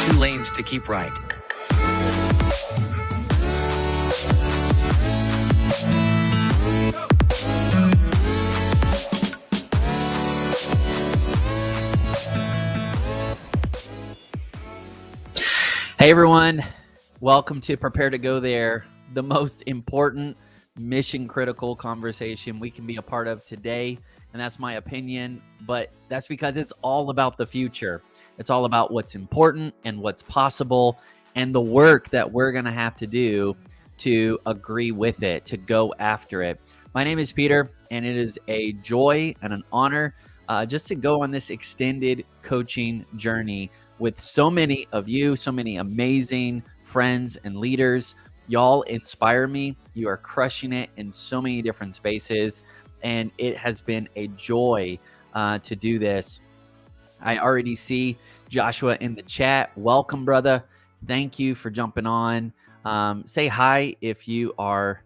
2 lanes to keep right. Hey everyone, welcome to Prepare to Go There, the most important mission critical conversation we can be a part of today. And that's my opinion, but that's because it's all about the future. It's all about what's important and what's possible and the work that we're going to have to do to agree with it, to go after it. My name is Peter, and it is a joy and an honor just to go on this extended coaching journey with so many of you, so many amazing friends and leaders. Y'all inspire me. You are crushing it in so many different spaces, and it has been a joy to do this. I already see Joshua in the chat. Welcome, brother. Thank you for jumping on. Say hi if you are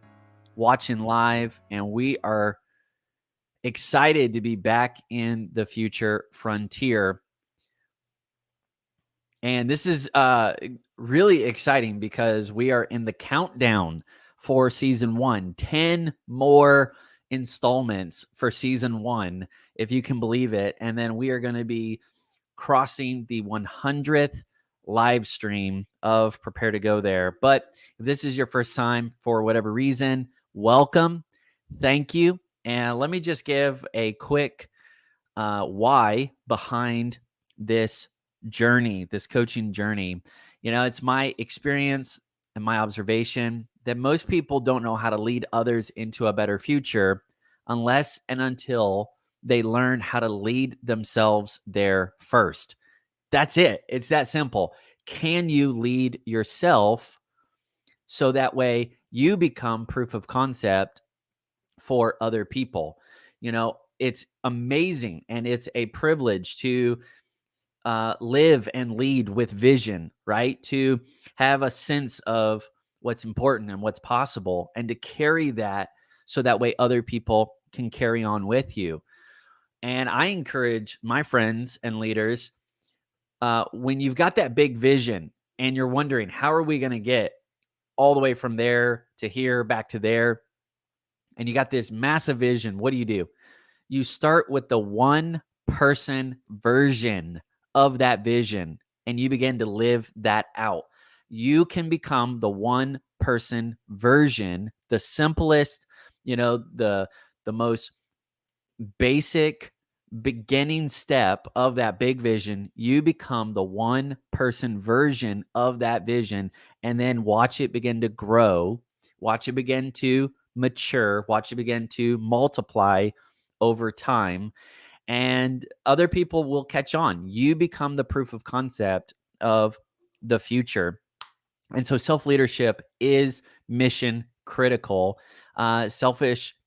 watching live, and we are excited to be back in the future frontier. And this is really exciting because we are in the countdown for season 1. 10 more installments for season 1, if you can believe it. And then we are going to be crossing the 100th live stream of Prepare to Go There. But if this is your first time for whatever reason, welcome. Thank you. And let me just give a quick why behind this journey, this coaching journey. You know, it's my experience and my observation that most people don't know how to lead others into a better future unless and until they learn how to lead themselves there first. That's it. It's that simple. Can you lead yourself so that way you become proof of concept for other people? You know, it's amazing and it's a privilege to live and lead with vision, right? To have a sense of what's important and what's possible, and to carry that so that way other people can carry on with you. And I encourage my friends and leaders, when you've got that big vision and you're wondering, how are we going to get all the way from there to here, back to there? And you got this massive vision. What do? You start with the one person version of that vision, and you begin to live that out. You can become the one person version, the simplest, the most basic beginning step of that big vision. You become the one person version of that vision, and then watch it begin to grow, watch it begin to mature, watch it begin to multiply over time, and other people will catch on. You become the proof of concept of the future. And so self-leadership is mission critical. It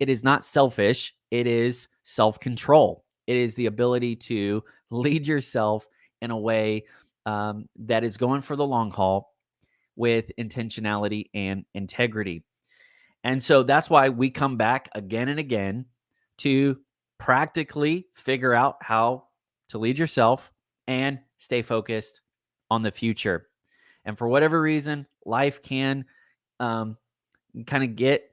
is not selfish. It is self-control. It is the ability to lead yourself in a way that is going for the long haul with intentionality and integrity. And so that's why we come back again and again to practically figure out how to lead yourself and stay focused on the future. And for whatever reason, life can kind of get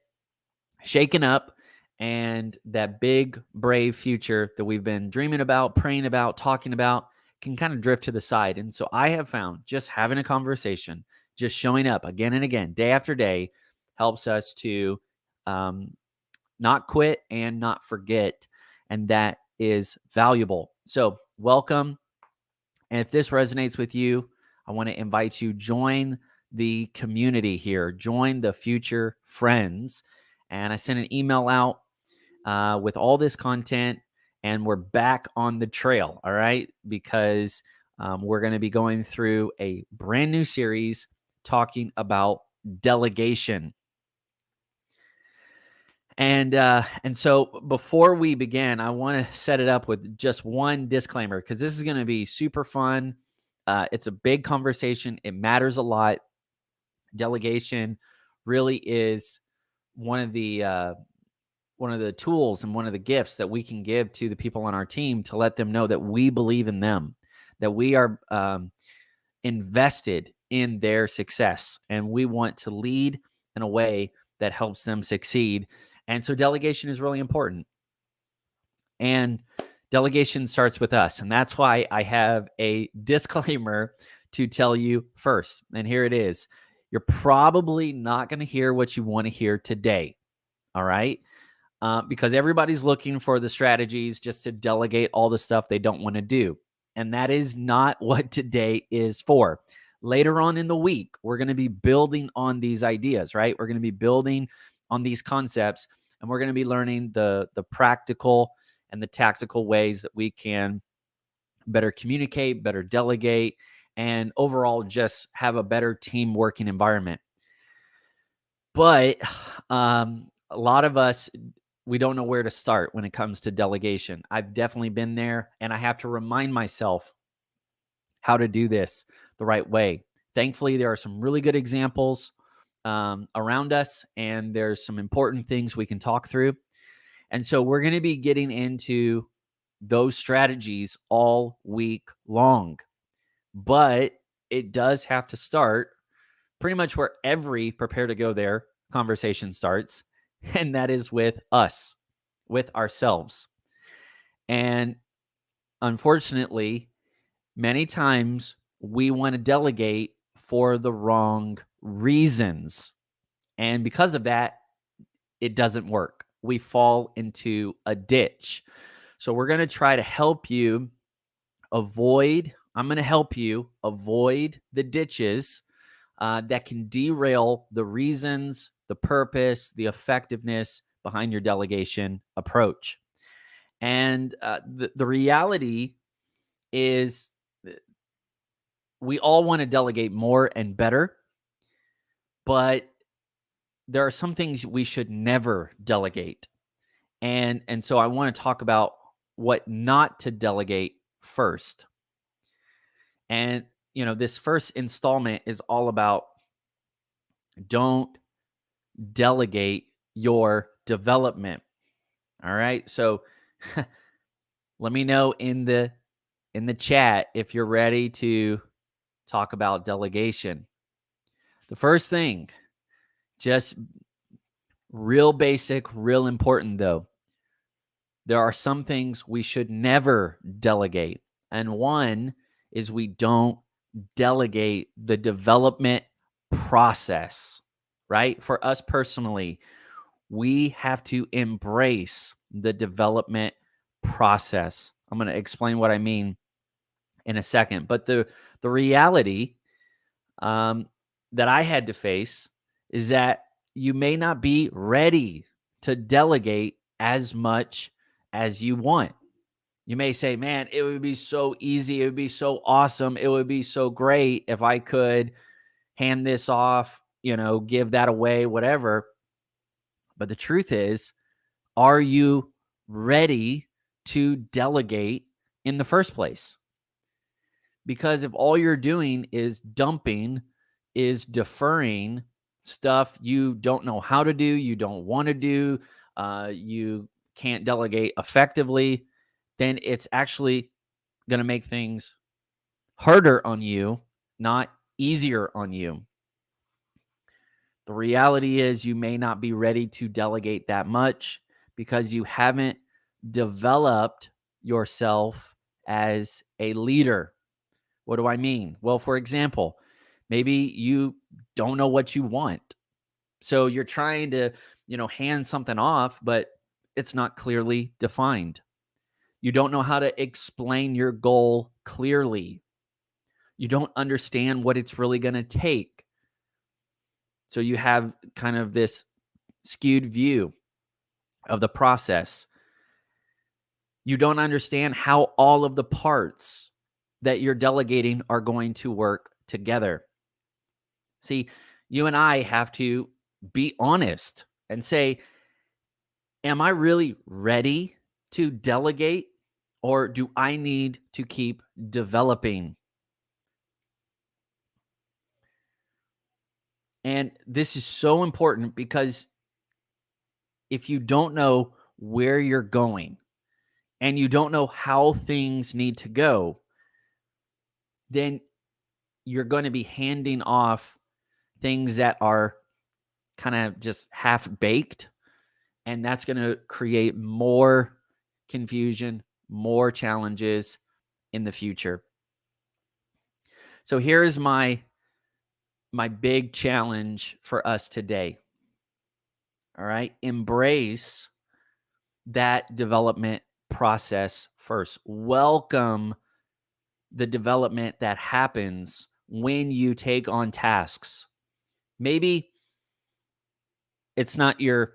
shaken up, and that big, brave future that we've been dreaming about, praying about, talking about can kind of drift to the side. And so I have found just having a conversation, just showing up again and again, day after day, helps us to not quit and not forget. And that is valuable. So welcome. And if this resonates with you, I want to invite you, join the community here, join the Future Friends. And I sent an email out with all this content, and we're back on the trail, all right? Because we're going to be going through a brand new series talking about delegation. And so before we begin, I want to set it up with just one disclaimer, because this is going to be super fun. It's a big conversation. It matters a lot. Delegation really is one of the tools and one of the gifts that we can give to the people on our team to let them know that we believe in them, that we are invested in their success, and we want to lead in a way that helps them succeed. And so delegation is really important. And delegation starts with us. And that's why I have a disclaimer to tell you first. And here it is. You're probably not going to hear what you want to hear today. All right. Because everybody's looking for the strategies just to delegate all the stuff they don't want to do. And that is not what today is for. Later on in the week, we're going to be building on these ideas, right? We're going to be building on these concepts, and we're going to be learning the practical and the tactical ways that we can better communicate, better delegate, and overall just have a better team working environment. But a lot of us, we don't know where to start when it comes to delegation. I've definitely been there, and I have to remind myself how to do this the right way. Thankfully, there are some really good examples around us, and there's some important things we can talk through. And so we're going to be getting into those strategies all week long. But it does have to start pretty much where every Prepare to Go There conversation starts, and that is with us, with ourselves. And unfortunately, many times we want to delegate for the wrong reasons. And because of that, it doesn't work. We fall into a ditch. So we're going to try to help you avoid, I'm going to help you avoid the ditches that can derail the reasons, the purpose, the effectiveness behind your delegation approach. And the reality is we all want to delegate more and better, but there are some things we should never delegate. And so I want to talk about what not to delegate first. And this first installment is all about don't delegate your development. All right? So let me know in the chat if you're ready to talk about delegation. The first thing, just real basic, real important though. There are some things we should never delegate. And one is we don't delegate the development process, right? For us personally, we have to embrace the development process. I'm going to explain what I mean in a second. But the reality that I had to face is that you may not be ready to delegate as much as you want. You may say, man, it would be so easy. It would be so awesome. It would be so great if I could hand this off, give that away, whatever. But the truth is, are you ready to delegate in the first place? Because if all you're doing is dumping, is deferring stuff you don't know how to do, you don't want to do, you can't delegate effectively, then it's actually going to make things harder on you, not easier on you. The reality is you may not be ready to delegate that much because you haven't developed yourself as a leader. What do I mean? Well, for example, maybe you don't know what you want. So you're trying to, hand something off, but it's not clearly defined. You don't know how to explain your goal clearly. You don't understand what it's really going to take. So you have kind of this skewed view of the process. You don't understand how all of the parts that you're delegating are going to work together. See, you and I have to be honest and say, am I really ready to delegate, or do I need to keep developing? And this is so important because if you don't know where you're going and you don't know how things need to go, then you're going to be handing off things that are kind of just half baked, and that's going to create more confusion, more challenges in the future. So here's my big challenge for us today. All right, embrace that development process first. Welcome the development that happens when you take on tasks. Maybe it's not your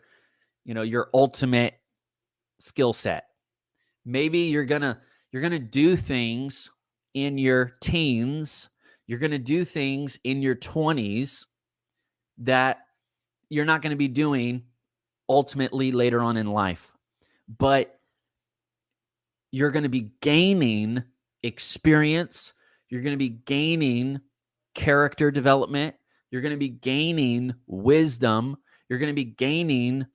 ultimate skill set. Maybe you're going to do things in your teens, you're going to do things in your 20s that you're not going to be doing ultimately later on in life. But you're going to be gaining experience, you're going to be gaining character development, you're going to be gaining wisdom, you're going to be gaining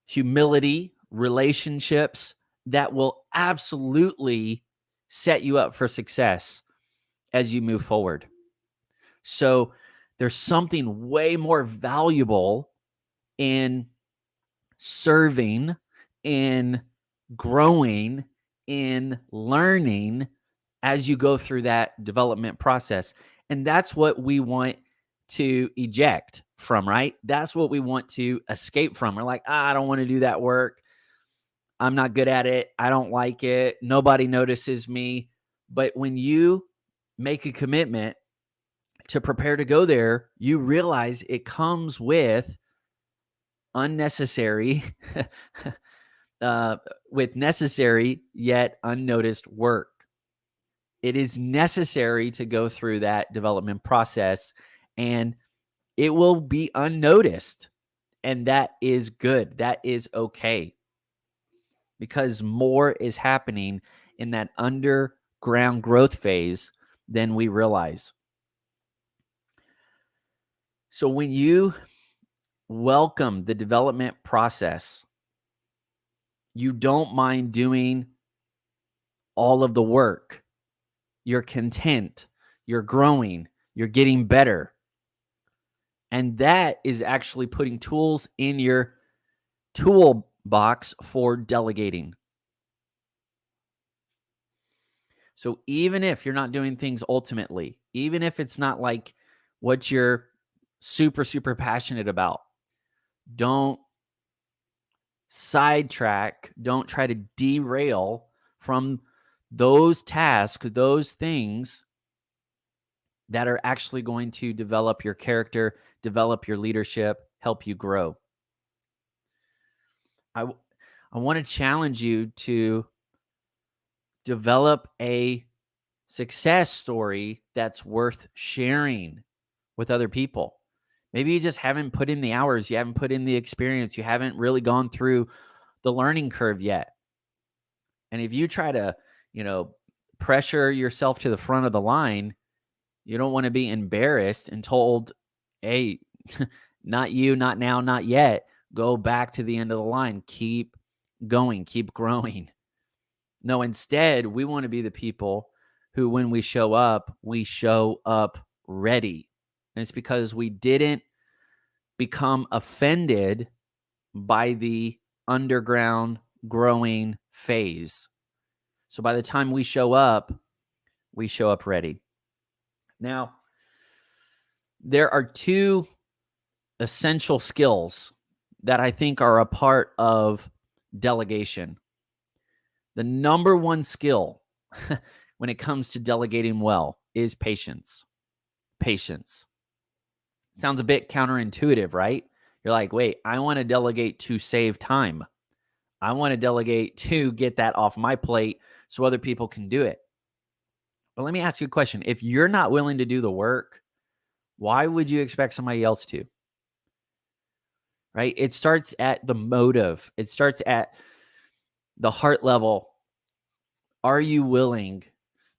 humility, relationships that will absolutely set you up for success as you move forward. So there's something way more valuable in serving, in growing, in learning as you go through that development process. And that's what we want to eject from, right? That's what we want to escape from. We're like, I don't want to do that work. I'm not good at it. I don't like it. Nobody notices me. But when you make a commitment to prepare to go there, you realize it comes with unnecessary, with necessary yet unnoticed work. It is necessary to go through that development process, and it will be unnoticed. And that is good. That is okay. Because more is happening in that underground growth phase than we realize. So when you welcome the development process, you don't mind doing all of the work. You're content, you're growing, you're getting better. And that is actually putting tools in your toolbox for delegating. So even if you're not doing things ultimately, even if it's not like what you're super, super passionate about, don't sidetrack, don't try to derail from those tasks, those things that are actually going to develop your character, develop your leadership, help you grow. I want to challenge you to develop a success story that's worth sharing with other people. Maybe you just haven't put in the hours, you haven't put in the experience, you haven't really gone through the learning curve yet. And if you try to, pressure yourself to the front of the line, you don't want to be embarrassed and told, hey, not you, not now, not yet. Go back to the end of the line. Keep going, keep growing. No, instead, we want to be the people who, when we show up ready. And it's because we didn't become offended by the underground growing phase. So by the time we show up ready. Now, there are two essential skills that I think are a part of delegation. The number one skill when it comes to delegating well is patience. Patience. Sounds a bit counterintuitive, right? You're like, wait, I want to delegate to save time. I want to delegate to get that off my plate so other people can do it. But let me ask you a question. If you're not willing to do the work, why would you expect somebody else to? Right? It starts at the motive. It starts at the heart level. Are you willing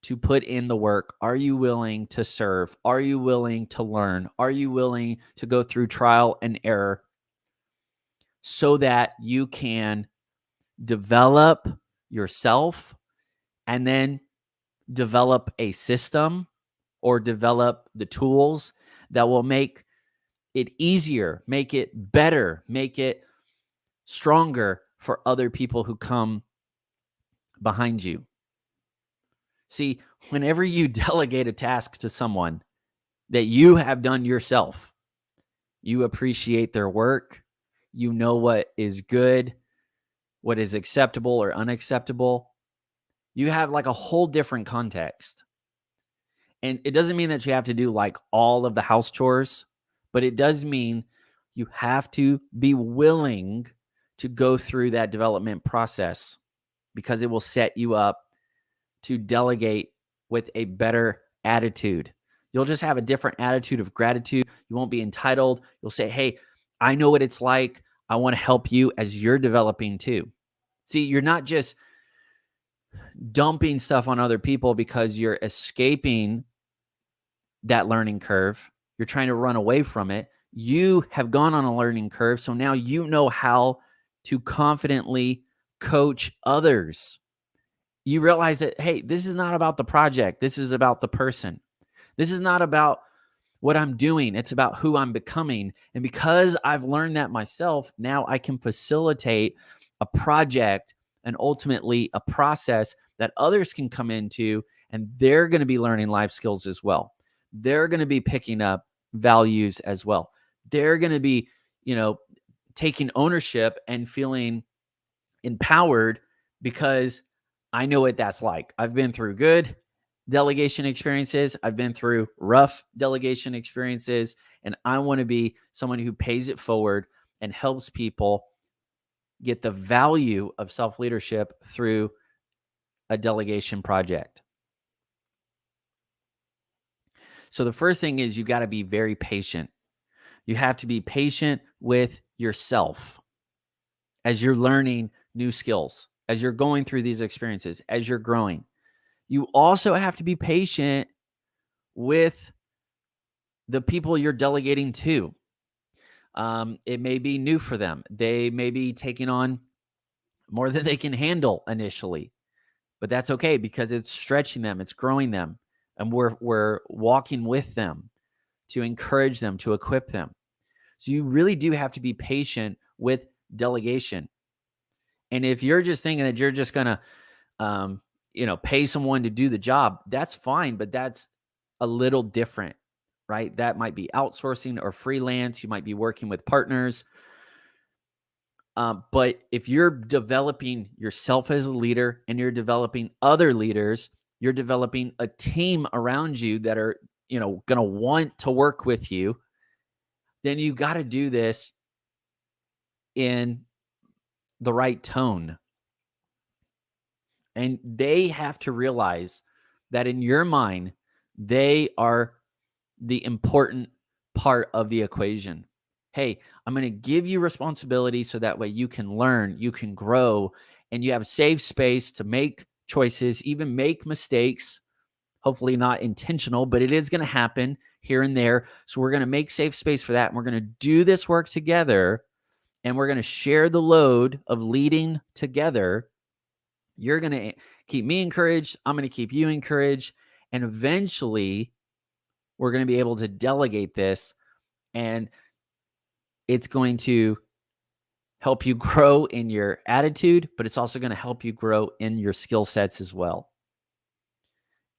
to put in the work? Are you willing to serve? Are you willing to learn? Are you willing to go through trial and error so that you can develop yourself and then develop a system or develop the tools that will make it easier, make it better, make it stronger for other people who come behind you. See, whenever you delegate a task to someone that you have done yourself, you appreciate their work, you know what is good, what is acceptable or unacceptable. You have like a whole different context. And it doesn't mean that you have to do like all of the house chores, but it does mean you have to be willing to go through that development process because it will set you up to delegate with a better attitude. You'll just have a different attitude of gratitude. You won't be entitled. You'll say, hey, I know what it's like. I want to help you as you're developing too. See, you're not just dumping stuff on other people because you're escaping that learning curve. You're trying to run away from it. You have gone on a learning curve. So now you know how to confidently coach others. You realize that, hey, this is not about the project. This is about the person. This is not about what I'm doing. It's about who I'm becoming. And because I've learned that myself, now I can facilitate a project and ultimately a process that others can come into, and they're going to be learning life skills as well. They're going to be picking up values as well. They're going to be, taking ownership and feeling empowered because I know what that's like. I've been through good delegation experiences. I've been through rough delegation experiences, and I want to be someone who pays it forward and helps people get the value of self-leadership through a delegation project. So the first thing is you got to be very patient. You have to be patient with yourself as you're learning new skills, as you're going through these experiences, as you're growing. You also have to be patient with the people you're delegating to. It may be new for them. They may be taking on more than they can handle initially, but that's okay because it's stretching them, it's growing them, and we're walking with them to encourage them, to equip them. So you really do have to be patient with delegation. And if you're just thinking that you're just gonna, pay someone to do the job, that's fine, but that's a little different, right? That might be outsourcing or freelance. You might be working with partners. But if you're developing yourself as a leader and you're developing other leaders, you're developing a team around you that are, going to want to work with you, then you got to do this in the right tone. And they have to realize that in your mind, they are the important part of the equation. Hey, I'm going to give you responsibility so that way you can learn, you can grow, and you have safe space to make choices, even make mistakes. Hopefully not intentional, but it is going to happen here and there. So we're going to make safe space for that. And we're going to do this work together, and we're going to share the load of leading together. You're going to keep me encouraged. I'm going to keep you encouraged. And eventually, we're going to be able to delegate this, and it's going to help you grow in your attitude, but it's also going to help you grow in your skill sets as well.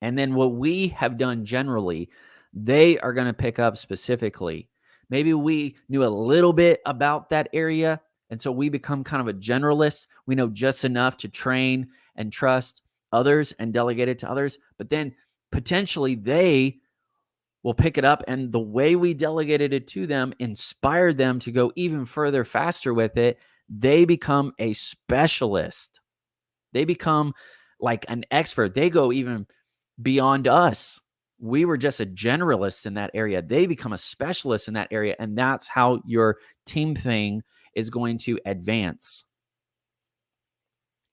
And then what we have done generally, they are going to pick up specifically. Maybe we knew a little bit about that area, and so we become kind of a generalist. We know just enough to train and trust others and delegate it to others, but then potentially they will pick it up, and the way we delegated it to them inspired them to go even further, faster with it. They become a specialist. They become like an expert. They go even beyond us. We were just a generalist in that area. They become a specialist in that area, and that's how your team thing is going to advance.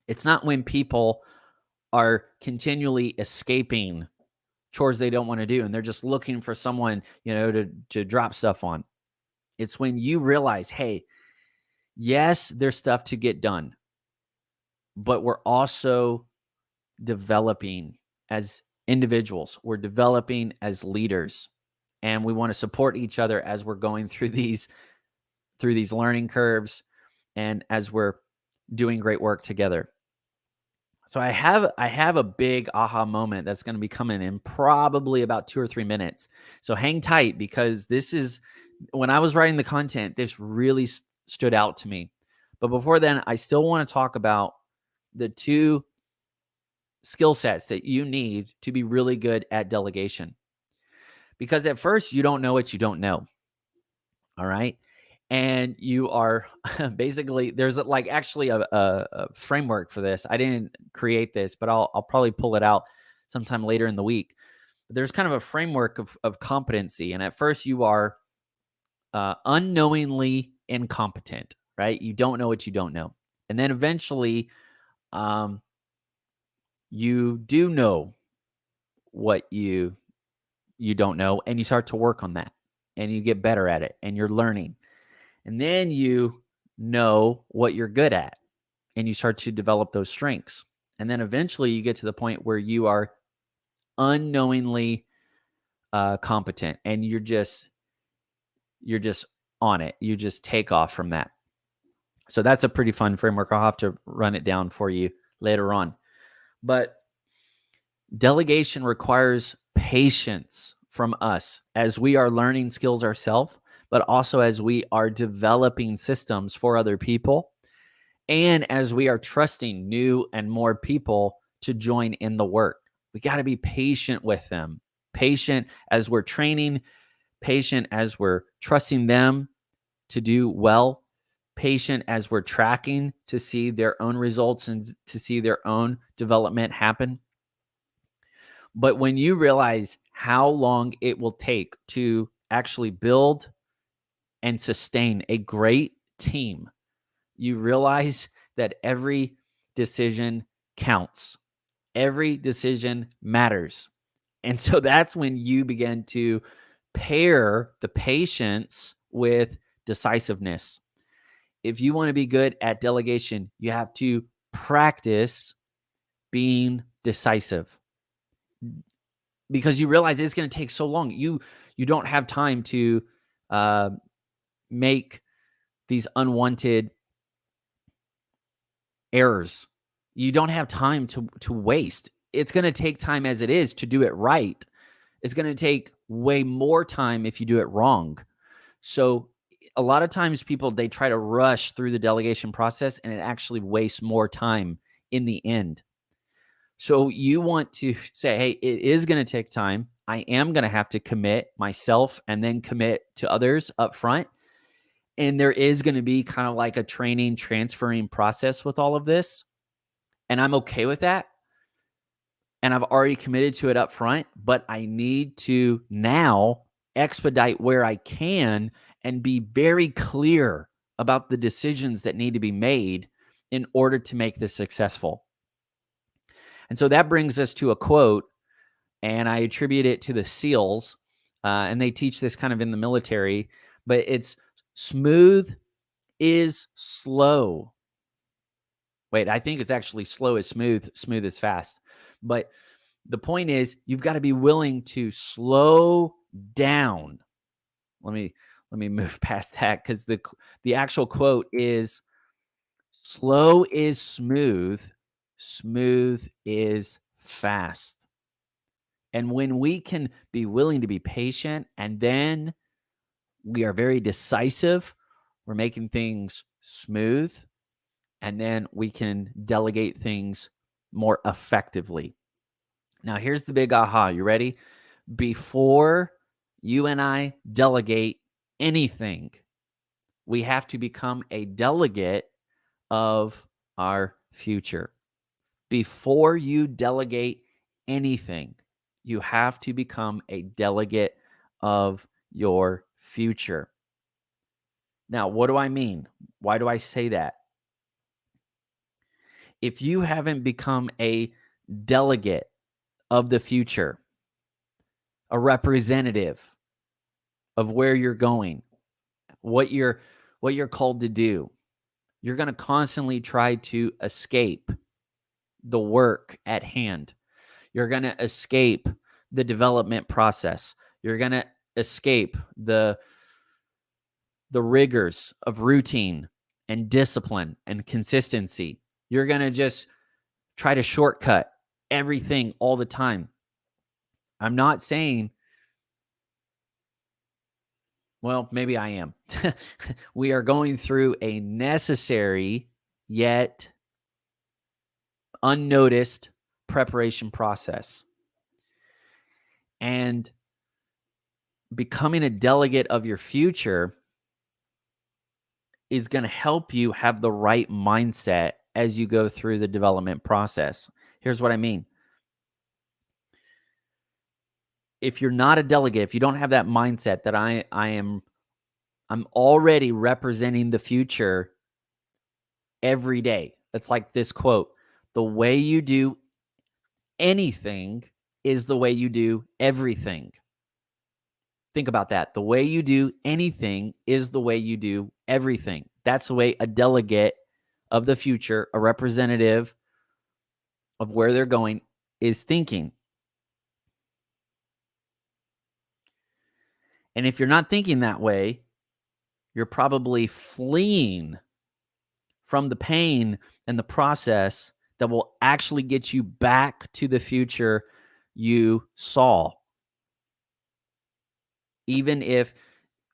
It's not when people are continually escaping chores they don't want to do, and they're just looking for someone, to drop stuff on. It's when you realize, hey, yes, there's stuff to get done, but we're also developing as individuals. We're developing as leaders, and we want to support each other as we're going through these learning curves and as we're doing great work together. So I have a big aha moment that's going to be coming in probably about 2 or 3 minutes. So hang tight, because this is, when I was writing the content, this really stood out to me. But before then, I still want to talk about the 2 skill sets that you need to be really good at delegation. Because at first, you don't know what you don't know. All right. And you are basically, there's like actually a framework for this. I didn't create this, but I'll probably pull it out sometime later in the week. There's kind of a framework of competency. And at first, you are unknowingly incompetent, right? You don't know what you don't know. And then eventually, you do know what you don't know, and you start to work on that, and you get better at it, and you're learning. And then you know what you're good at, and you start to develop those strengths. And then eventually you get to the point where you are unknowingly competent, and you're just on it. You just take off from that. So that's a pretty fun framework. I'll have to run it down for you later on. But delegation requires patience from us as we are learning skills ourselves, but also as we are developing systems for other people, and as we are trusting new and more people to join in the work. We got to be patient with them, patient as we're training, patient as we're trusting them to do well, patient as we're tracking to see their own results and to see their own development happen. But when you realize how long it will take to actually build and sustain a great team, you realize that every decision counts. Every decision matters. And so that's when you begin to pair the patience with decisiveness. If you want to be good at delegation, you have to practice being decisive, because you realize it's going to take so long. You don't have time to make these unwanted errors. You don't have time to waste. It's going to take time as it is to do it right. It's going to take way more time if you do it wrong. So a lot of times people, they try to rush through the delegation process, and it actually wastes more time in the end. So you want to say, hey, it is going to take time. I am going to have to commit myself and then commit to others up front. And there is going to be kind of like a training, transferring process with all of this. And I'm okay with that. And I've already committed to it up front, but I need to now expedite where I can and be very clear about the decisions that need to be made in order to make this successful. And so that brings us to a quote, and I attribute it to the SEALs, and they teach this kind of in the military, but it's smooth is slow. Wait, I think it's actually slow is smooth, smooth is fast. But the point is, you've got to be willing to slow down. Let me move past that, because the actual quote is, slow is smooth, smooth is fast. And when we can be willing to be patient, and then we are very decisive, we're making things smooth, and then we can delegate things more effectively. Now, here's the big aha. You ready? Before you and I delegate anything, we have to become a delegate of our future. Before you delegate anything, you have to become a delegate of your future. Now, what do I mean? Why do I say that? If you haven't become a delegate of the future, a representative of where you're going, what you're called to do, you're going to constantly try to escape the work at hand. You're going to escape the development process. You're going to escape the rigors of routine and discipline and consistency. You're going to just try to shortcut everything all the time. I'm not saying, well, maybe I am. We are going through a necessary yet unnoticed preparation process. And becoming a delegate of your future is going to help you have the right mindset as you go through the development process. Here's what I mean. If you're not a delegate, if you don't have that mindset that I'm already representing the future every day. That's like this quote, the way you do anything is the way you do everything. Think about that. The way you do anything is the way you do everything. That's the way a delegate of the future, a representative of where they're going, is thinking. And if you're not thinking that way, you're probably fleeing from the pain and the process that will actually get you back to the future you saw. Even if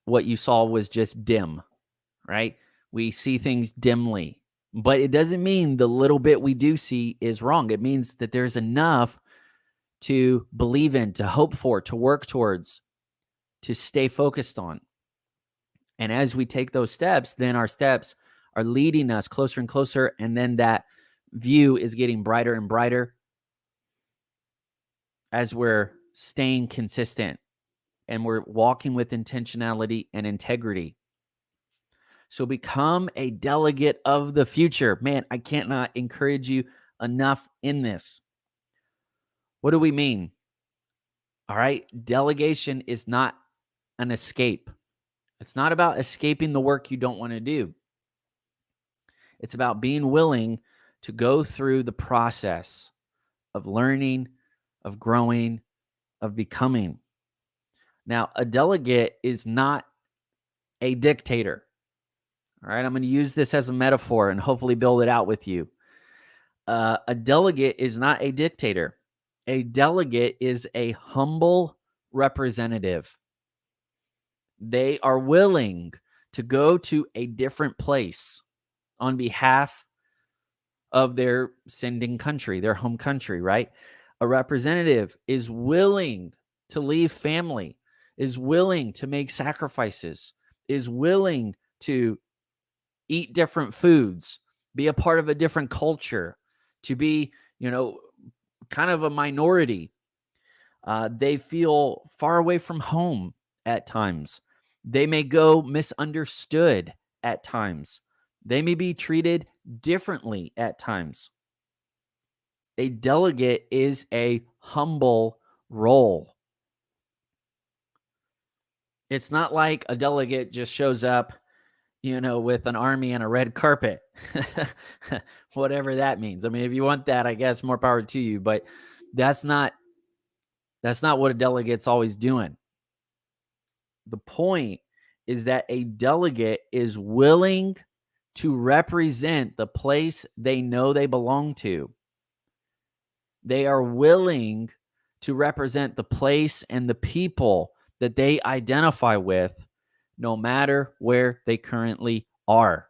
what you saw was just dim, right? We see things dimly, but it doesn't mean the little bit we do see is wrong. It means that there's enough to believe in, to hope for, to work towards, to stay focused on. And as we take those steps, then our steps are leading us closer and closer. And then that view is getting brighter and brighter as we're staying consistent and we're walking with intentionality and integrity. So become a delegate of the future. Man, I cannot encourage you enough in this. What do we mean? All right. Delegation is not an escape. It's not about escaping the work you don't want to do. It's about being willing to go through the process of learning, of growing, of becoming. Now, a delegate is not a dictator. All right, I'm going to use this as a metaphor and hopefully build it out with you. A delegate is not a dictator. A delegate is a humble representative. They are willing to go to a different place on behalf of their sending country, their home country, right? A representative is willing to leave family, is willing to make sacrifices, is willing to eat different foods, be a part of a different culture, to be, kind of a minority. They feel far away from home at times. They may go misunderstood at times. They may be treated differently at times. A delegate is a humble role. It's not like a delegate just shows up, with an army and a red carpet, whatever that means. I mean, if you want that, I guess more power to you, but that's not what a delegate's always doing. The point is that a delegate is willing to represent the place they know they belong to. They are willing to represent the place and the people that they identify with, no matter where they currently are.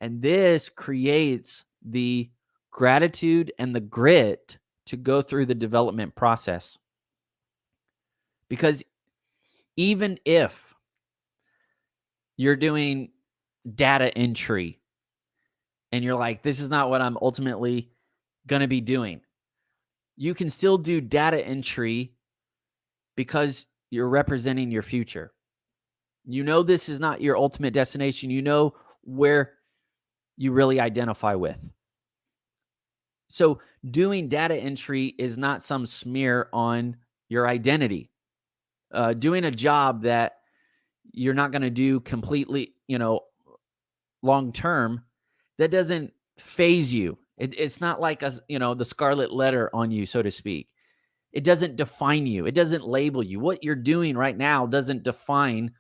And this creates the gratitude and the grit to go through the development process. Because even if you're doing data entry and you're like, this is not what I'm ultimately going to be doing, you can still do data entry because you're representing your future. This is not your ultimate destination. You know where you really identify with. So doing data entry is not some smear on your identity. Doing a job that you're not going to do completely, long term, that doesn't phase you It's not like the scarlet letter on you, so to speak. It doesn't define you. It doesn't label you. What you're doing right now doesn't define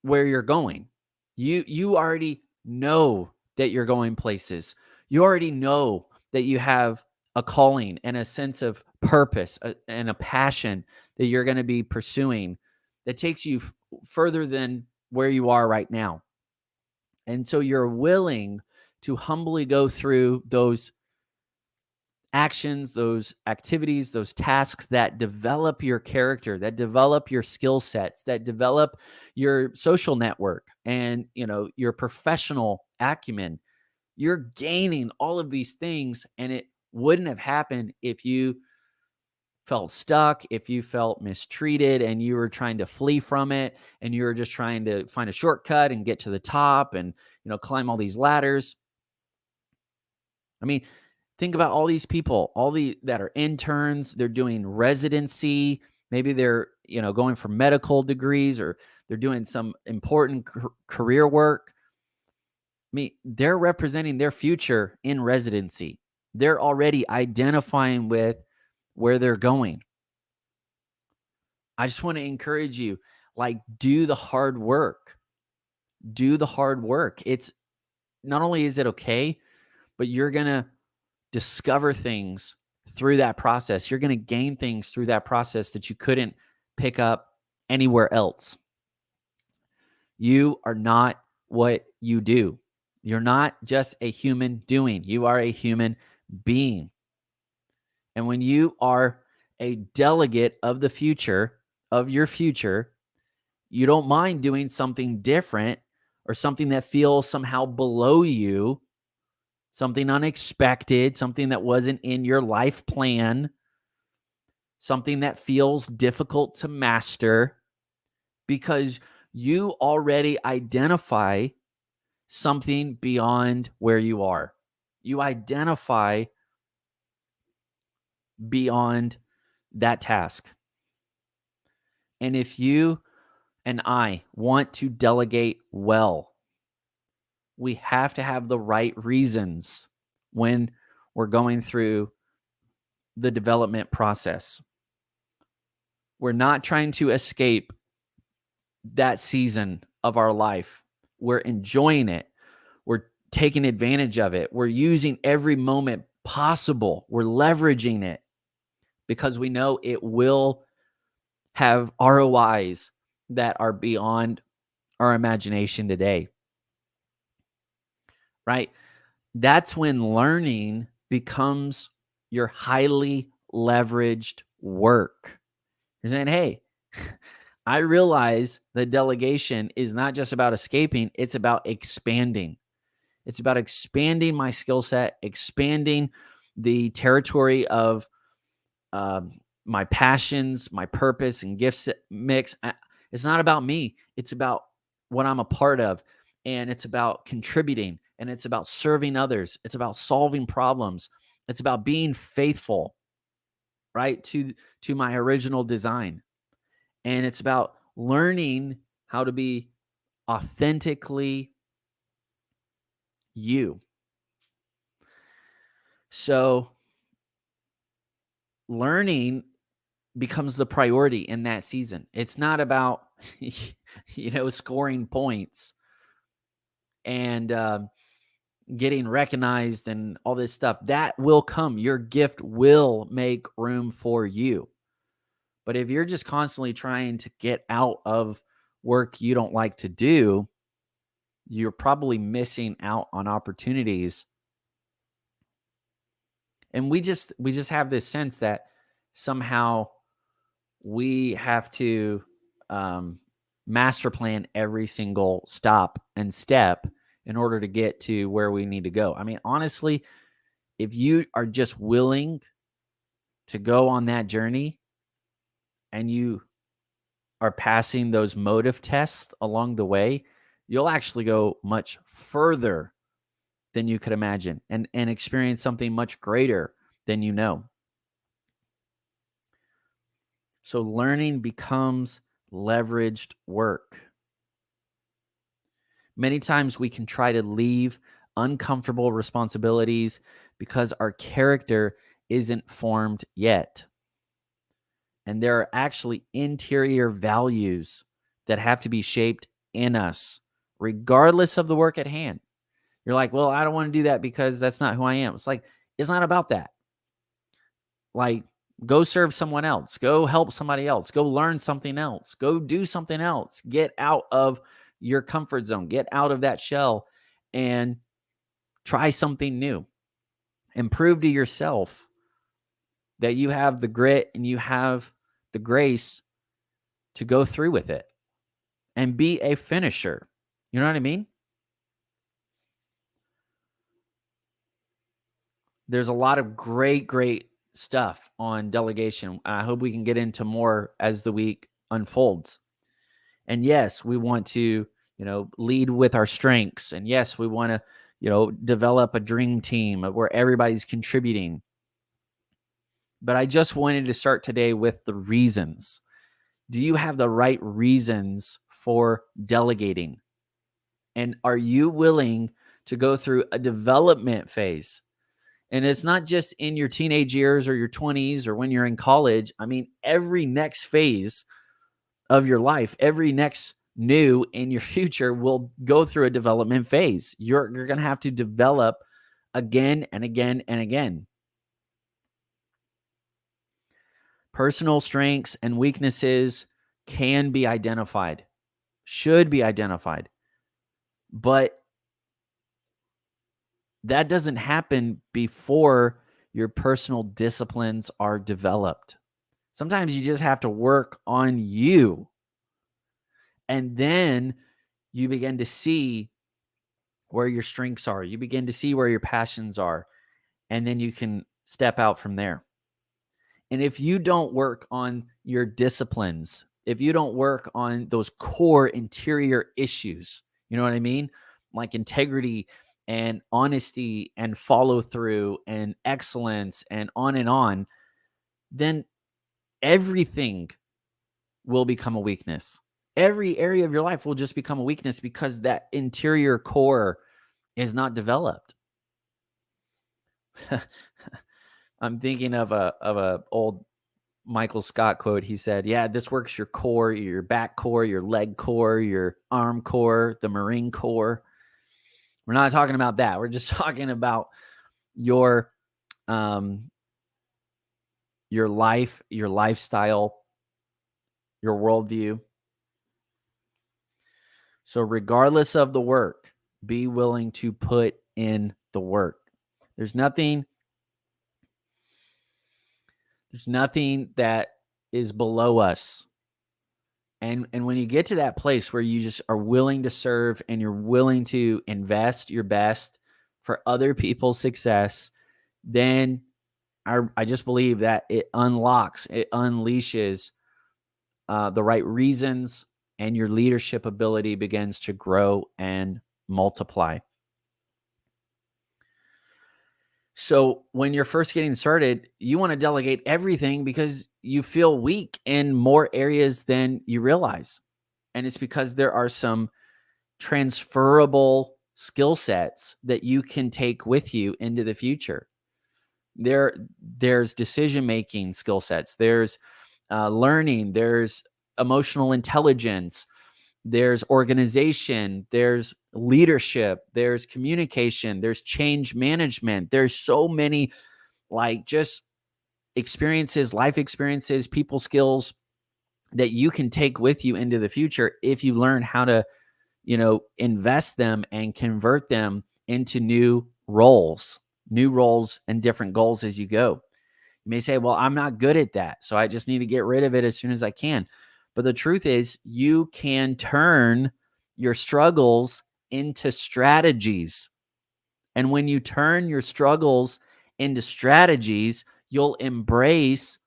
where you're going. You already know that you're going places. You already know that you have a calling and a sense of purpose and a passion that you're going to be pursuing that takes you further than where you are right now. And so you're willing to humbly go through those actions, those activities, those tasks that develop your character, that develop your skill sets, that develop your social network and, your professional acumen. You're gaining all of these things, and it wouldn't have happened if you felt stuck, if you felt mistreated and you were trying to flee from it and you were just trying to find a shortcut and get to the top and, climb all these ladders. I mean, think about all these people, all the that are interns, they're doing residency, maybe they're, going for medical degrees or they're doing some important career work. I mean, they're representing their future in residency. They're already identifying with where they're going. I just want to encourage you, like, do the hard work. Do the hard work. It's not only is it okay, but you're going to discover things through that process. You're going to gain things through that process that you couldn't pick up anywhere else. You are not what you do. You're not just a human doing. You are a human being. And when you are a delegate of the future, of your future, you don't mind doing something different or something that feels somehow below you, something unexpected, something that wasn't in your life plan, something that feels difficult to master, because you already identify something beyond where you are. You identify beyond that task. And if you and I want to delegate well, we have to have the right reasons when we're going through the development process. We're not trying to escape that season of our life. We're enjoying it. We're taking advantage of it. We're using every moment possible. We're leveraging it because we know it will have ROIs that are beyond our imagination today. Right? That's when learning becomes your highly leveraged work. You're saying, hey, I realize that delegation is not just about escaping, it's about expanding. It's about expanding my skill set, expanding the territory of my passions, my purpose, and gifts mix. It's not about me. It's about what I'm a part of. And it's about contributing. And it's about serving others. It's about solving problems. It's about being faithful, right, to my original design. And it's about learning how to be authentically you. So learning becomes the priority in that season. It's not about, scoring points and getting recognized and all this stuff. That will come. Your gift will make room for you. But if you're just constantly trying to get out of work you don't like to do, you're probably missing out on opportunities. And we just have this sense that somehow we have to master plan every single stop and step in order to get to where we need to go. I mean, honestly, if you are just willing to go on that journey and you are passing those motive tests along the way, you'll actually go much further than you could imagine and experience something much greater than you know. So learning becomes leveraged work. Many times we can try to leave uncomfortable responsibilities because our character isn't formed yet. And there are actually interior values that have to be shaped in us, regardless of the work at hand. You're like, well, I don't want to do that because that's not who I am. It's like, it's not about that. Like, go serve someone else, go help somebody else, go learn something else, go do something else, get out of your comfort zone, get out of that shell and try something new and prove to yourself that you have the grit and you have the grace to go through with it and be a finisher. You know what I mean? There's a lot of great stuff on delegation. I hope we can get into more as the week unfolds. And yes, we want to, lead with our strengths. And yes, we want to, develop a dream team where everybody's contributing. But I just wanted to start today with the reasons. Do you have the right reasons for delegating? And are you willing to go through a development phase? And it's not just in your teenage years or your 20s or when you're in college. I mean, every next phase of your life, every next new in your future will go through a development phase. You're going to have to develop again and again and again. Personal strengths and weaknesses can be identified, should be identified, but that doesn't happen before your personal disciplines are developed. Sometimes you just have to work on you. And then you begin to see where your strengths are. You begin to see where your passions are. And then you can step out from there. And if you don't work on your disciplines, if you don't work on those core interior issues, you know what I mean? Like integrity and honesty and follow through and excellence and on, then everything will become a weakness. Every area of your life will just become a weakness because that interior core is not developed. I'm thinking of a old Michael Scott quote. He said, yeah, this works your core, your back core, your leg core, your arm core, the Marine Corps. We're not talking about that. We're just talking about your life, your lifestyle, your worldview. So regardless of the work, be willing to put in the work. There's nothing that is below us. And when you get to that place where you just are willing to serve and you're willing to invest your best for other people's success, then I just believe that it unleashes the right reasons, and your leadership ability begins to grow and multiply. So when you're first getting started, you want to delegate everything because you feel weak in more areas than you realize. And it's because there are some transferable skill sets that you can take with you into the future. There's decision-making skill sets. There's learning. There's emotional intelligence. There's organization, there's leadership, there's communication, there's change management. There's so many just experiences, life experiences, people skills that you can take with you into the future if you learn how to, invest them and convert them into new roles and different goals as you go. You may say, well, I'm not good at that, so I just need to get rid of it as soon as I can. But the truth is, you can turn your struggles into strategies. And when you turn your struggles into strategies, you'll embrace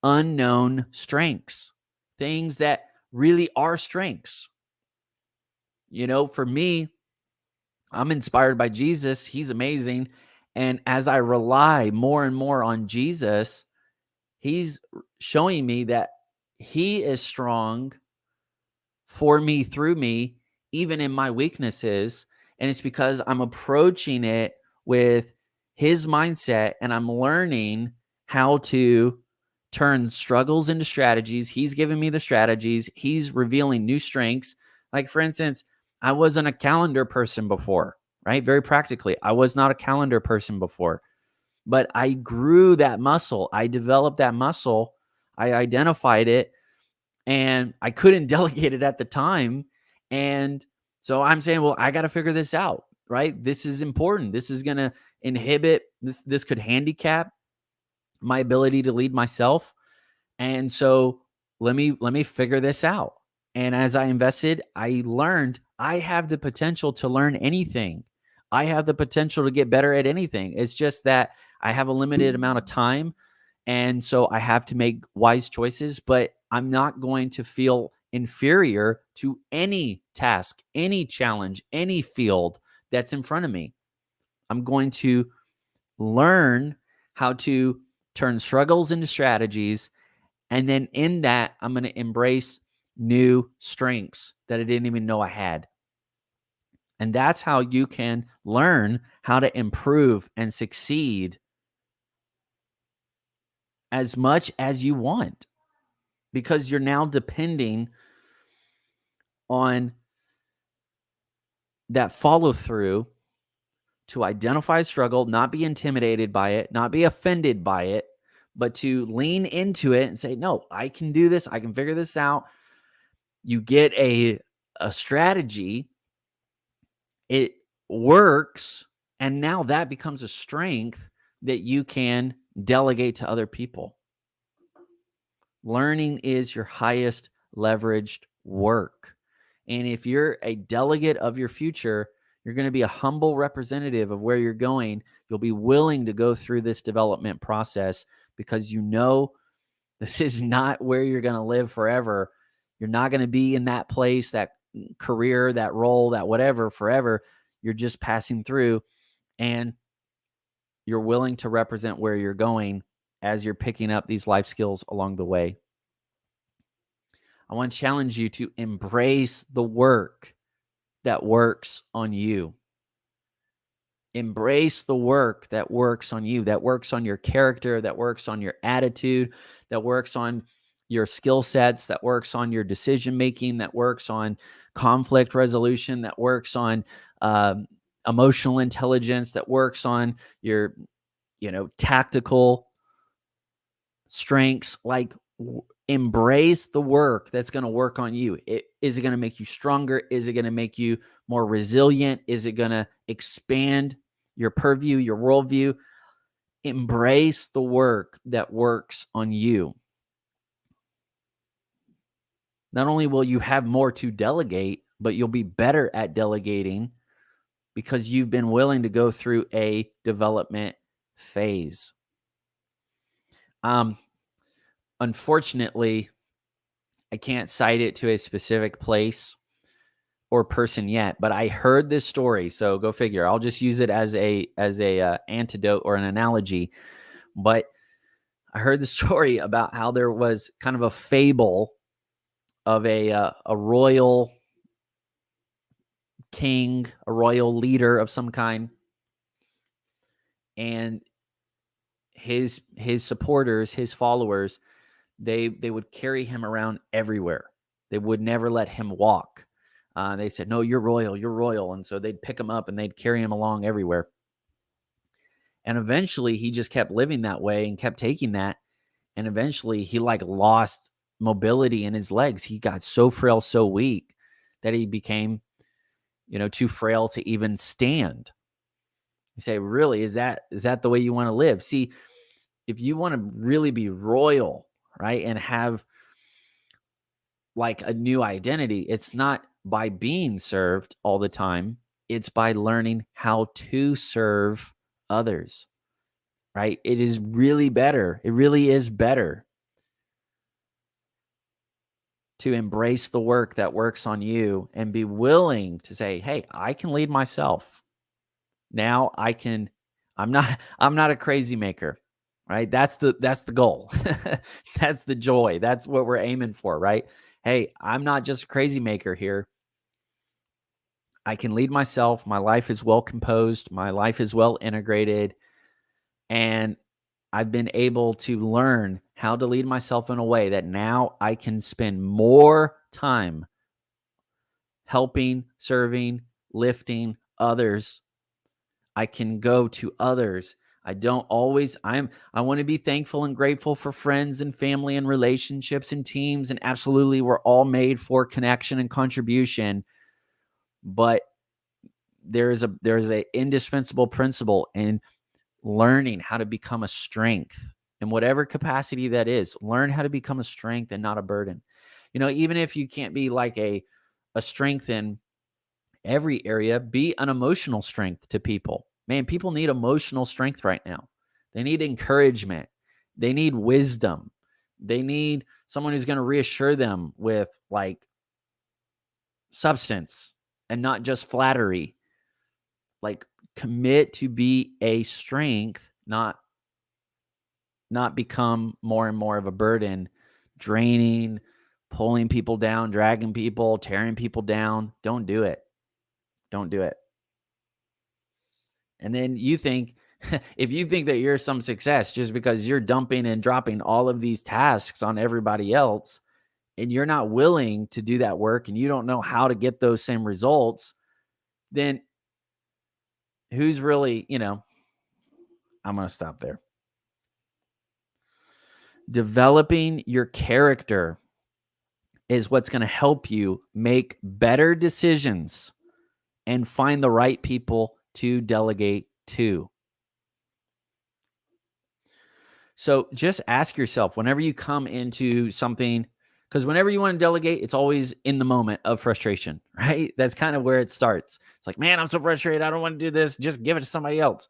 unknown strengths, things that really are strengths. For me, I'm inspired by Jesus. He's amazing. And as I rely more and more on Jesus, he's showing me that he is strong for me, through me, even in my weaknesses. And it's because I'm approaching it with his mindset, and I'm learning how to turn struggles into strategies. He's giving me the strategies. He's revealing new strengths. Like, for instance, I wasn't a calendar person before, right? Very practically, I was not a calendar person before, but I grew that muscle. I developed that muscle. I identified it, and I couldn't delegate it at the time. And so I'm saying, well, I got to figure this out, right? This is important. This is going to inhibit this could handicap my ability to lead myself. And so let me figure this out. And as I invested, I learned I have the potential to learn anything. I have the potential to get better at anything. It's just that I have a limited amount of time, and so I have to make wise choices, but I'm not going to feel inferior to any task, any challenge, any field that's in front of me. I'm going to learn how to turn struggles into strategies. And then in that, I'm going to embrace new strengths that I didn't even know I had. And that's how you can learn how to improve and succeed as much as you want, because you're now depending on that follow through to identify struggle, not be intimidated by it, not be offended by it, but to lean into it and say, no, I can do this. I can figure this out. You get a strategy, it works, and now that becomes a strength that you can delegate to other people. Learning is your highest leveraged work. And if you're a delegate of your future, you're going to be a humble representative of where you're going. You'll be willing to go through this development process because you know this is not where you're going to live forever. You're not going to be in that place, that career, that role, that whatever forever. You're just passing through, and you're willing to represent where you're going as you're picking up these life skills along the way. I want to challenge you to embrace the work that works on you. Embrace the work that works on you, that works on your character, that works on your attitude, that works on your skill sets, that works on your decision making, that works on conflict resolution, that works on emotional intelligence, that works on your, tactical strengths. Like, embrace the work that's going to work on you. Is it going to make you stronger? Is it going to make you more resilient? Is it going to expand your purview, your worldview? Embrace the work that works on you. Not only will you have more to delegate, but you'll be better at delegating because you've been willing to go through a development phase. Unfortunately, I can't cite it to a specific place or person yet, but I heard this story, so go figure. I'll just use it as a antidote or an analogy. But I heard the story about how there was kind of a fable of a royal king, a royal leader of some kind, and his supporters, his followers, they would carry him around everywhere. They would never let him walk. They said, no, you're royal. And so they'd pick him up and they'd carry him along everywhere. And eventually he just kept living that way and kept taking that. And eventually he lost mobility in his legs. He got so frail, so weak that he became, too frail to even stand. You say, really, is that the way you want to live? See, if you want to really be royal, right, and have a new identity, it's not by being served all the time. It's by learning how to serve others, right? It is really better. It really is better to embrace the work that works on you and be willing to say, hey, I can lead myself. Now I'm not a crazy maker, right? That's the goal. That's the joy. That's what we're aiming for, right? Hey, I'm not just a crazy maker here. I can lead myself. My life is well composed. My life is well integrated. And I've been able to learn how to lead myself in a way that now I can spend more time helping, serving, lifting others. I can go to others. I don't always I want to be thankful and grateful for friends and family and relationships and teams, and absolutely we're all made for connection and contribution, but there's a indispensable principle in learning how to become a strength in whatever capacity that is. Learn how to become a strength and not a burden. Even if you can't be like a strength in every area, be an emotional strength to people. Man, people need emotional strength right now. They need encouragement. They need wisdom. They need someone who's going to reassure them with like substance and not just flattery. Like commit to be a strength, not become more and more of a burden, draining, pulling people down, dragging people, tearing people down. Don't do it. Don't do it. And then you think, if you think that you're some success just because you're dumping and dropping all of these tasks on everybody else, and you're not willing to do that work and you don't know how to get those same results, then who's really, I'm going to stop there. Developing your character is what's going to help you make better decisions and find the right people to delegate to. So just ask yourself whenever you come into something, because whenever you want to delegate, it's always in the moment of frustration, right? That's kind of where it starts. It's like, man, I'm so frustrated. I don't want to do this. Just give it to somebody else.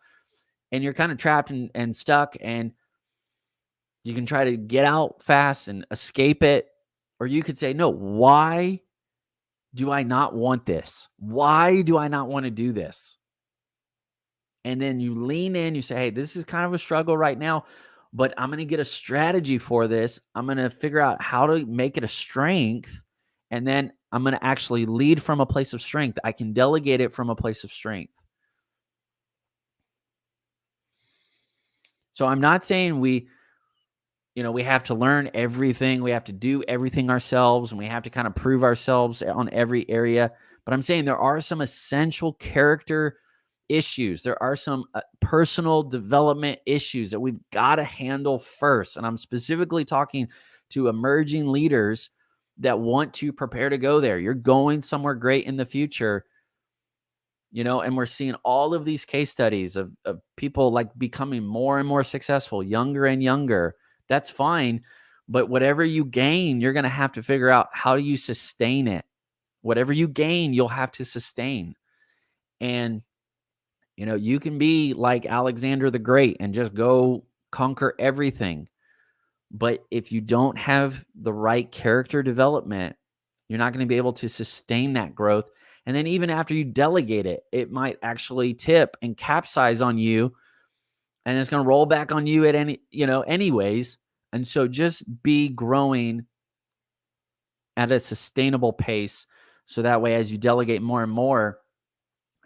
And you're kind of trapped and stuck, and you can try to get out fast and escape it. Or you could say, no, why do I not want this? Why do I not want to do this? And then you lean in, you say, hey, this is kind of a struggle right now, but I'm going to get a strategy for this. I'm going to figure out how to make it a strength. And then I'm going to actually lead from a place of strength. I can delegate it from a place of strength. So I'm not saying we have to learn everything. We have to do everything ourselves, and we have to kind of prove ourselves on every area. But I'm saying there are some essential character issues. There are some personal development issues that we've got to handle first. And I'm specifically talking to emerging leaders that want to prepare to go there. You're going somewhere great in the future. And we're seeing all of these case studies of people like becoming more and more successful, younger and younger. That's fine. But whatever you gain, you're going to have to figure out how do you sustain it. Whatever you gain, you'll have to sustain. And, you can be like Alexander the Great and just go conquer everything. But if you don't have the right character development, you're not going to be able to sustain that growth. And then even after you delegate it, it might actually tip and capsize on you, and it's going to roll back on you at anyways. And so just be growing at a sustainable pace. So that way, as you delegate more and more,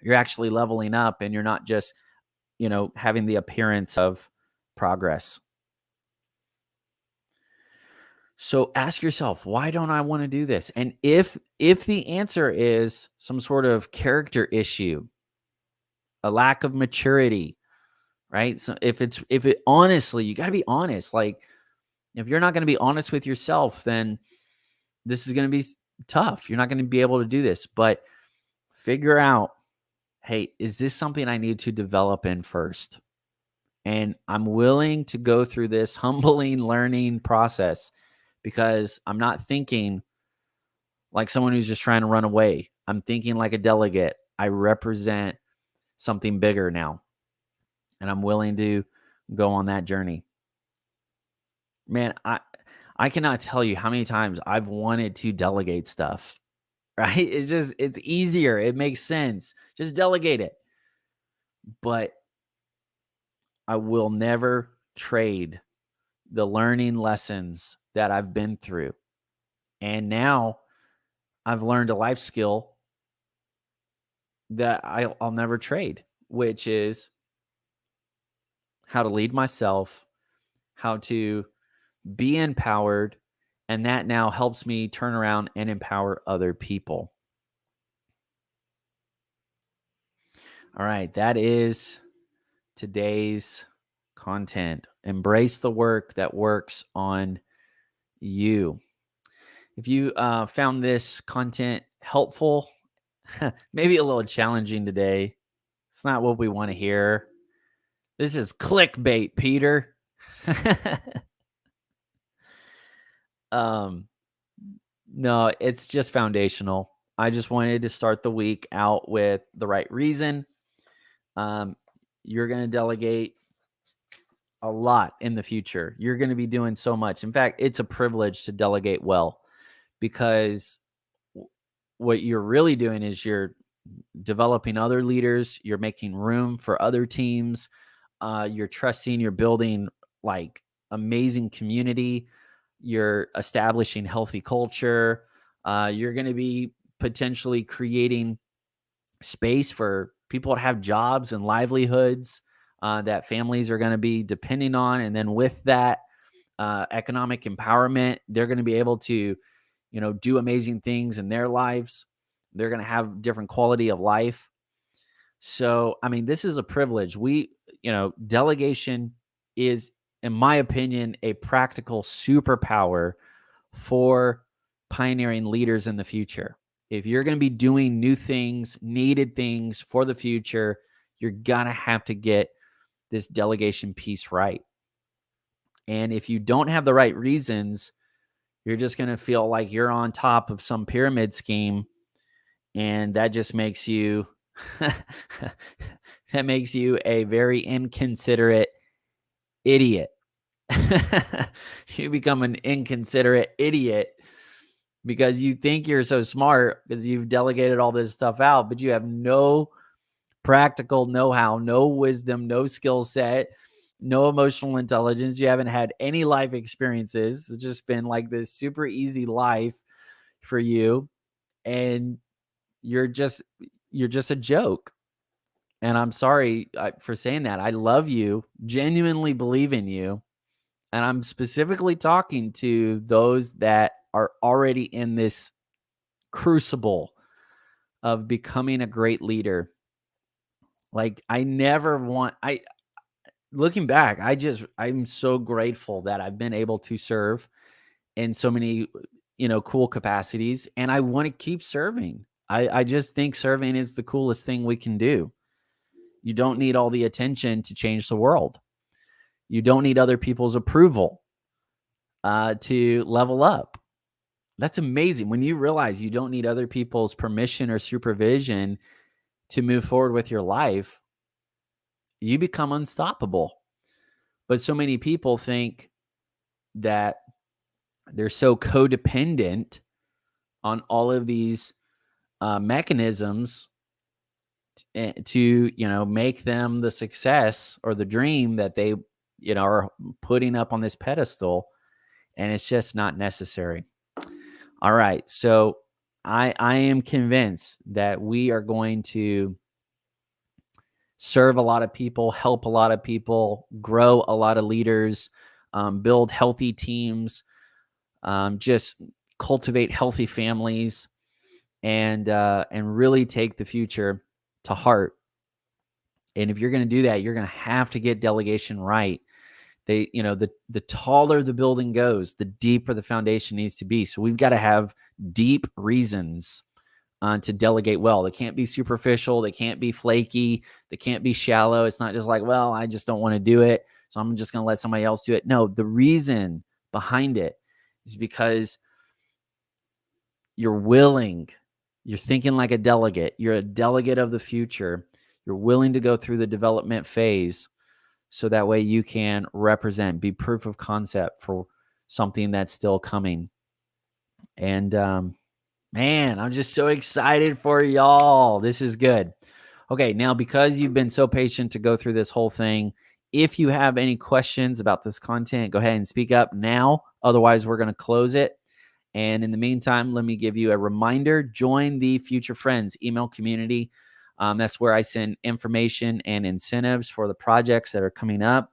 you're actually leveling up and you're not just, having the appearance of progress. So ask yourself, why don't I want to do this? And if the answer is some sort of character issue, a lack of maturity, right? So if it honestly, you got to be honest. Like if you're not going to be honest with yourself, then this is going to be tough. You're not going to be able to do this, but figure out, hey, is this something I need to develop in first? And I'm willing to go through this humbling learning process because I'm not thinking like someone who's just trying to run away. I'm thinking like a delegate. I represent something bigger now, and I'm willing to go on that journey. Man, I cannot tell you how many times I've wanted to delegate stuff, right? It's easier. It makes sense. Just delegate it. But I will never trade the learning lessons that I've been through. And now I've learned a life skill that I'll never trade, which is how to lead myself, how to be empowered, and that now helps me turn around and empower other people. All right, that is today's content. Embrace the work that works on you. If you found this content helpful, maybe a little challenging today, it's not what we want to hear. This is clickbait, Peter. um, no, it's just foundational. I just wanted to start the week out with the right reason. You're going to delegate a lot in the future. You're going to be doing so much. In fact, it's a privilege to delegate well, because what you're really doing is you're developing other leaders, you're making room for other teams, you're trusting, you're building like amazing community, you're establishing healthy culture, you're going to be potentially creating space for people to have jobs and livelihoods that families are going to be depending on. And then with that economic empowerment, they're going to be able to, do amazing things in their lives. They're going to have different quality of life. So, I mean, this is a privilege. Delegation is, in my opinion, a practical superpower for pioneering leaders in the future. If you're going to be doing new things, needed things for the future, you're going to have to get this delegation piece right. And if you don't have the right reasons, you're just going to feel like you're on top of some pyramid scheme. And that just makes you, that makes you a very inconsiderate idiot. You become an inconsiderate idiot because you think you're so smart because you've delegated all this stuff out, but you have no practical know-how, no wisdom, no skill set, no emotional intelligence. You haven't had any life experiences. It's just been like this super easy life for you. And you're just a joke. And I'm sorry for saying that. I love you, genuinely believe in you. And I'm specifically talking to those that are already in this crucible of becoming a great leader. Like looking back, I'm so grateful that I've been able to serve in so many, cool capacities. And I want to keep serving. I just think serving is the coolest thing we can do. You don't need all the attention to change the world. You don't need other people's approval to level up. That's amazing. When you realize you don't need other people's permission or supervision to move forward with your life, you become unstoppable. But so many people think that they're so codependent on all of these mechanisms to make them the success or the dream that they are putting up on this pedestal, and it's just not necessary. All right, so I am convinced that we are going to serve a lot of people, help a lot of people, grow a lot of leaders, build healthy teams, just cultivate healthy families, and really take the future to heart. And if you're going to do that, you're going to have to get delegation right. The taller the building goes, the deeper the foundation needs to be. So we've got to have deep reasons to delegate well. They can't be superficial. They can't be flaky. They can't be shallow. It's not just like, well, I just don't want to do it, so I'm just going to let somebody else do it. No, the reason behind it is because you're willing. You're thinking like a delegate. You're a delegate of the future. You're willing to go through the development phase so that way you can represent, be proof of concept for something that's still coming. And man, I'm just so excited for y'all. This is good. Okay, now because you've been so patient to go through this whole thing, if you have any questions about this content, go ahead and speak up now. Otherwise, we're going to close it. And in the meantime, let me give you a reminder. Join the Future Friends email community. That's where I send information and incentives for the projects that are coming up.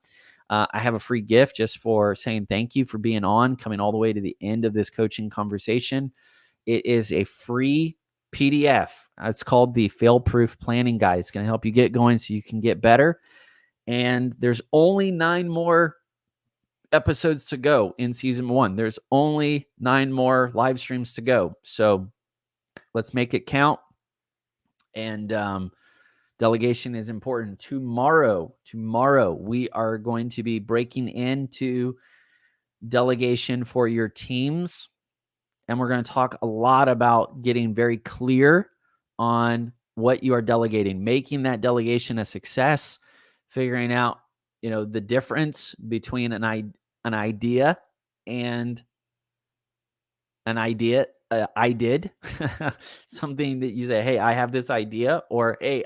I have a free gift just for saying thank you for being on, coming all the way to the end of this coaching conversation. It is a free PDF. It's called the Fail Proof Planning Guide. It's going to help you get going so you can get better. And there's only 9 more episodes to go in season 1. There's only 9 more live streams to go. So let's make it count. And delegation is important. Tomorrow, we are going to be breaking into delegation for your teams. And we're going to talk a lot about getting very clear on what you are delegating, making that delegation a success, figuring out, the difference between an idea and an idea. I did something that you say, hey, I have this idea, or hey,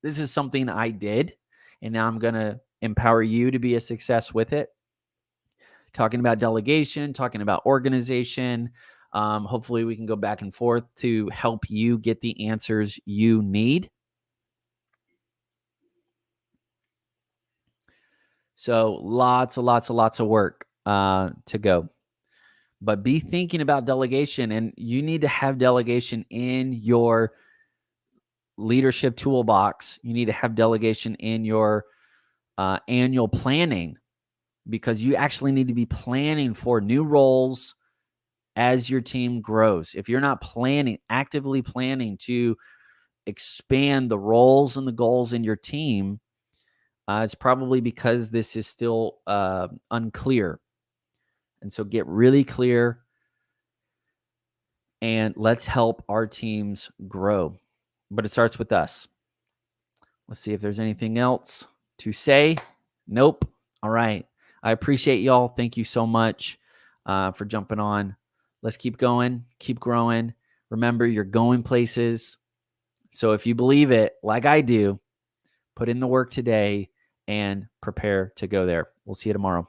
this is something I did, and now I'm going to empower you to be a success with it. Talking about delegation, talking about organization. Hopefully we can go back and forth to help you get the answers you need. So lots of work to go. But be thinking about delegation, and you need to have delegation in your leadership toolbox. You need to have delegation in your annual planning, because you actually need to be planning for new roles as your team grows. If you're not actively planning to expand the roles and the goals in your team, it's probably because this is still unclear. And so get really clear, and let's help our teams grow. But it starts with us. Let's see if there's anything else to say. Nope. All right. I appreciate y'all. Thank you so much for jumping on. Let's keep going, keep growing. Remember, you're going places. So if you believe it, like I do, put in the work today and prepare to go there. We'll see you tomorrow.